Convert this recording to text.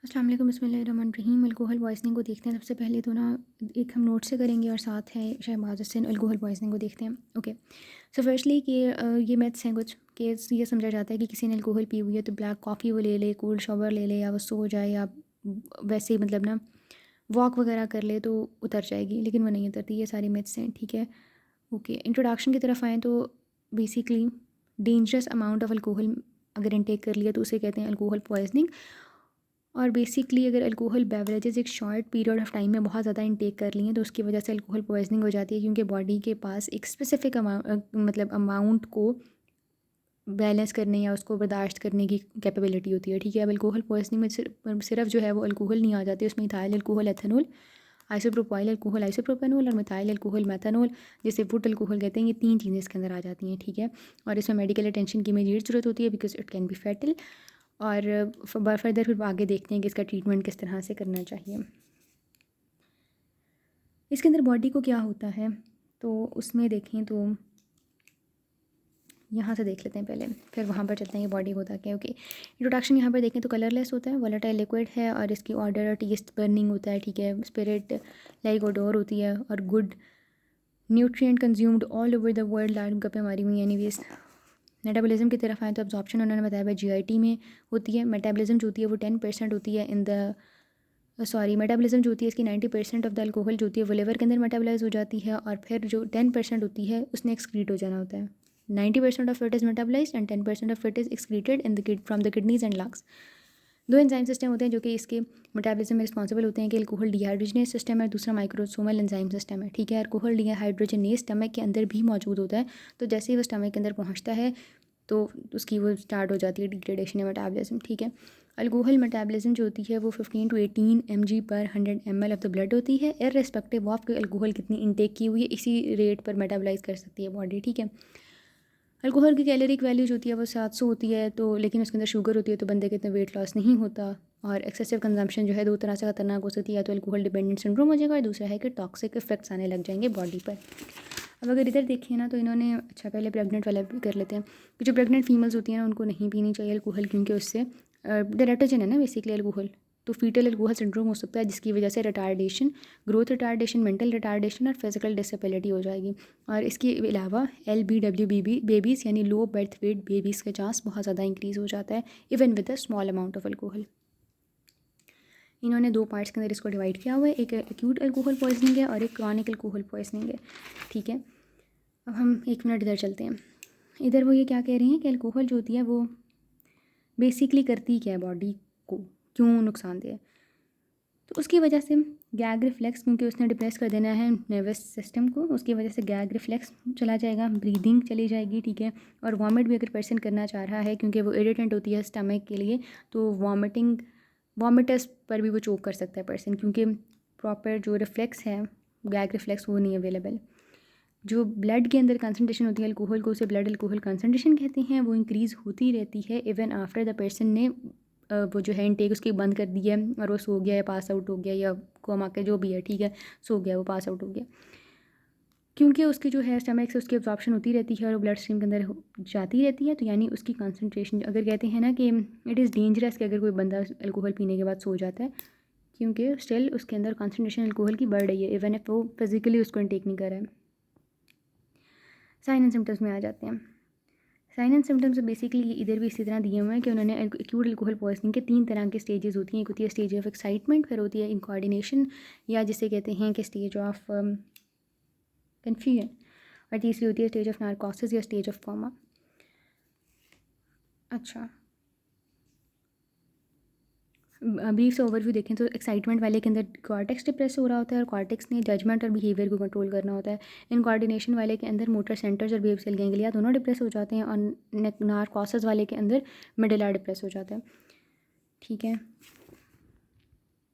अस्सलाम वालेकुम, बिस्मिल्लाहिर्रहमानिर्रहीम। अल्कोहल पॉइज़निंग को देखते हैं। सबसे पहले तो ना एक हम नोट से करेंगे और साथ है शहबाज हसन अल्कोहल पॉइज़निंग को देखते हैं। ओके, सो फर्स्टली कि ये मिथ्स हैं कुछ कि ये समझा जाता है कि किसी ने अल्कोहल पी हुई है तो ब्लैक कॉफ़ी वो ले ले, कोल्ड शावर ले ले, या वो सो जाए, या वैसे ही मतलब ना वॉक वगैरह कर ले तो उतर जाएगी, लेकिन वो नहीं उतरती। ये सारी मिथ्स हैं, ठीक है। ओके, इंट्रोडक्शन की तरफ आएँ तो basically dangerous amount of alcohol अगर इनटेक कर लिया तो उसे कहते हैं अल्कोहल पॉइज़निंग। और बेसिकली अगर अल्कोहल बेवरेजेस एक शॉर्ट पीरियड ऑफ टाइम में बहुत ज़्यादा इंटेक कर लिए हैं तो उसकी वजह से अल्कोहल पॉइजनिंग हो जाती है, क्योंकि बॉडी के पास एक स्पेसिफिक मतलब अमाउंट को बैलेंस करने या उसको बर्दाश्त करने की कैपेबिलिटी होती है, ठीक है। अब अल्कोहल पॉइजनिंग में सिर्फ जो है वो अल्कोहल नहीं आ जाती, उसमें ethyl alcohol, ethanol, isopropyl alcohol, isopropanol, और मिथाइल अल्कोहल, मेथनॉल, जिसे वुड अल्कोहल कहते हैं। ये 3 चीज़ें इसके अंदर आ जाती हैं, ठीक है। और इसमें मेडिकल अटेंशन की इमीडिएट ज़रूरत होती है because it can be fatal. और फर्दर फिर आगे देखते हैं कि इसका ट्रीटमेंट किस तरह से करना चाहिए। इसके अंदर बॉडी को क्या होता है तो उसमें देखें तो यहाँ से देख लेते हैं पहले, फिर वहाँ पर चलते हैं कि बॉडी होता क्या है। ओके, इंट्रोडक्शन यहाँ पर देखें तो कलरलेस होता है, वोलेटाइल लिक्विड है, और इसकी ऑर्डर और टेस्ट बर्निंग होता है, ठीक है। स्पिरिट लाइक ओडोर होती है, और good nutrient consumed all over the world. Light गप्पे मारी हुई एनी वेस्ट। मेटाबॉलिज्म की तरफ आए तो एब्जॉर्प्शन उन्होंने बताया भाई जीआईटी में होती है। मेटाबॉलिज्म जो होती है वो 10% होती है इन द मेटाबॉलिज्म जो होती है इसकी 90% ऑफ द अल्कोहल जो होती है वो लिवर के अंदर मेटाबलाइज हो जाती है, और फिर जो 10% होती है उसने एक्सक्रीट हो जाना होता है। 90% of it is metabolised and 10% of it is excreted in the from the kidneys and lungs. 2 enzyme system होते हैं जो कि इसके मेटाबॉलिज्म में रिस्पॉन्सिबल होते हैं, कि अल्कोहल डिहाइड्रोजनेस सिस्टम है, दूसरा माइक्रोसोमल एंजाइम सिस्टम है, ठीक है। अल्कोहल डिहाइड्रोजनेस स्टमक के अंदर भी मौजूद होता है, तो जैसे ही वो स्टमक के अंदर पहुंचता है तो उसकी वो स्टार्ट हो जाती है डिग्रेडेशन या मेटाबॉलिज्म, ठीक है। अल्कोहल मेटाबॉलिज्म जो होती है वो 15 to 18 mg पर 100 ml ऑफ द ब्लड होती है, इर्रेस्पेक्टिव ऑफ अल्कोहल कितनी इनटेक की हुई है, इसी रेट पर मेटाबॉलाइज कर सकती है बॉडी, ठीक है। अल्कोहल की कैलोरिक वैल्यू जो होती है वो 700 होती है, तो लेकिन उसके अंदर शुगर होती है तो बंदे के इतना वेट लॉस नहीं होता। और एक्सेसिव कंजम्पशन जो है 2 तरह से खतरनाक हो सकती है, या तो अल्कोहल डिपेंडेंट सिंड्रोम हो जाएगा, और दूसरा है कि टॉक्सिक इफेक्ट्स आने लग जाएंगे बॉडी पर। अब अगर इधर देखिए ना तो इन्होंने अच्छा पहले प्रेग्नेंट वाला भी कर लेते हैं कि जो प्रेग्नेंट फीमेल्स होती हैं ना उनको नहीं पीनी चाहिए अल्कोहल, क्योंकि उससे डेरेटोजन है ना बेसिकली अल्कोहल, तो फीटल अल्कोहल सिंड्रोम हो सकता है, जिसकी वजह से retardation, growth retardation, mental retardation और फिजिकल डिसेबिलिटी हो जाएगी। और इसके अलावा LBW बेबीज़ यानी लो बर्थ वेट बेबीज़ का चांस बहुत ज़्यादा इंक्रीज़ हो जाता है even with a small amount of alcohol. इन्होंने 2 पार्ट्स के अंदर इसको डिवाइड किया हुआ है, एक एक्यूट अल्कोहल पॉइजनिंग है और एक क्रॉनिक अल्कोहल पॉइजनिंग है, ठीक है। अब हम 1 मिनट इधर चलते हैं। इधर वो ये क्या कह रही हैं कि अल्कोहल जो होती है वो बेसिकली करती क्या है बॉडी को, क्यों नुकसानदेह है। तो उसकी वजह से गैग रिफ्लेक्स, क्योंकि उसने डिप्रेस कर देना है नर्वस सिस्टम को, उसकी वजह से गैग रिफ्लेक्स चला जाएगा, ब्रीदिंग चली जाएगी, ठीक है। और वॉमिट भी अगर पर्सन करना चाह रहा है क्योंकि वो इरिटेंट होती है स्टमक के लिए, तो वॉमिटस पर भी वो चोक कर सकता है पर्सन, क्योंकि प्रॉपर जो रिफ्लेक्स है गैग रिफ्लेक्स वो नहीं अवेलेबल। जो ब्लड के अंदर कंसनट्रेशन होती है अल्कोहल को, उसे ब्लड अल्कोहल कंसनट्रेशन कहते हैं, वो इंक्रीज़ होती रहती है इवन आफ्टर द पर्सन ने वो जो है इनटेक उसकी बंद कर दी है और वो सो गया या पास आउट हो गया या कोमा के जो भी है, ठीक है, सो गया वो पास आउट हो गया, क्योंकि उसकी जो है स्टमक से उसकी एब्जॉर्प्शन होती रहती है और वो ब्लड स्ट्रीम के अंदर जाती रहती है, तो यानी उसकी कंसनट्रेशन, अगर कहते हैं ना कि इट इज़ डेंजरस कि अगर कोई बंदा अल्कोहल पीने के बाद सो जाता है, क्योंकि स्टिल उसके अंदर कंसनट्रेशन अल्कोहल की बढ़ रही है इवन इफ वो फिजिकली उसको इनटेक नहीं कर रहा है। साइन एंड सिम्टम्स में आ जाते हैं। साइन एंड सिम्टम्स बेसिकली इधर भी इसी तरह दिए हुए हैं कि उन्होंने एक्यूट अल्कोहल पॉइजनिंग के 3 तरह के स्टेजेस होती हैं। एक होती है स्टेज ऑफ एक्साइटमेंट, फिर होती है इनकोऑर्डिनेशन या जिसे कहते हैं कि स्टेज ऑफ कन्फ्यूजन, और तीसरी होती है स्टेज ऑफ नार्कोसिस या स्टेज ऑफ कोमा। अच्छा, ब्रीफ से ओवरव्यू देखें तो एक्साइटमेंट वाले के अंदर कॉर्टेक्स डिप्रेस हो रहा होता है और कॉर्टेक्स ने जजमेंट और बिहेवियर को कंट्रोल करना होता है। इन कोऑर्डिनेशन वाले के अंदर मोटर सेंटर्स और बेसिल गैंग्लिया दोनों डिप्रेस हो जाते हैं, और नार्कोसिस वाले के अंदर मिडिला डिप्रेस हो जाता है, ठीक है।